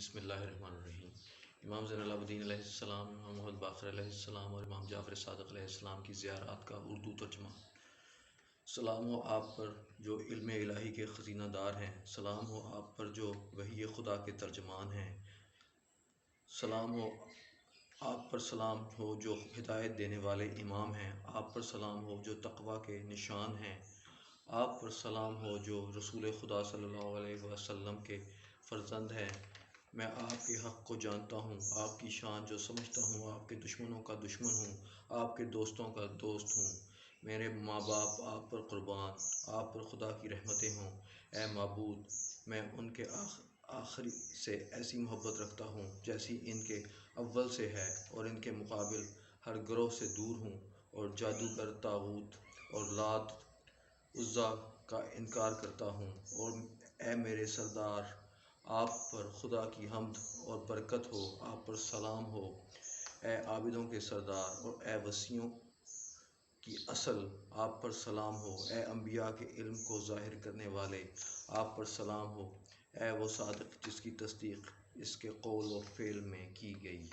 بسم اللہ الرحمن الرحیم۔ امام زین العابدین علیہ السلام، امام محمد باقر علیہ السلام اور امام جعفر صادق علیہ السلام کی زیارات کا اردو ترجمہ۔ سلام ہو آپ پر جو علم الہی کے خزینہ دار ہیں، سلام ہو آپ پر جو وحی خدا کے ترجمان ہیں، سلام ہو آپ پر، سلام ہو جو ہدایت دینے والے امام ہیں، آپ پر سلام ہو جو تقوی کے نشان ہیں، آپ پر سلام ہو جو رسول خدا صلی اللہ علیہ وسلم کے فرزند ہیں۔ میں آپ کے حق کو جانتا ہوں، آپ کی شان جو سمجھتا ہوں، آپ کے دشمنوں کا دشمن ہوں، آپ کے دوستوں کا دوست ہوں۔ میرے ماں باپ آپ پر قربان، آپ پر خدا کی رحمتیں ہوں۔ اے معبود، میں ان کے آخری سے ایسی محبت رکھتا ہوں جیسی ان کے اول سے ہے، اور ان کے مقابل ہر گروہ سے دور ہوں، اور جادوگر طاغوت اور لات عزا کا انکار کرتا ہوں۔ اور اے میرے سردار، آپ پر خدا کی حمد اور برکت ہو، آپ پر سلام ہو۔ اے عابدوں کے سردار اور اے وصیوں کی اصل، آپ پر سلام ہو۔ اے انبیاء کے علم کو ظاہر کرنے والے، آپ پر سلام ہو۔ اے وہ صادق جس کی تصدیق اس کے قول و فعل میں کی گئی۔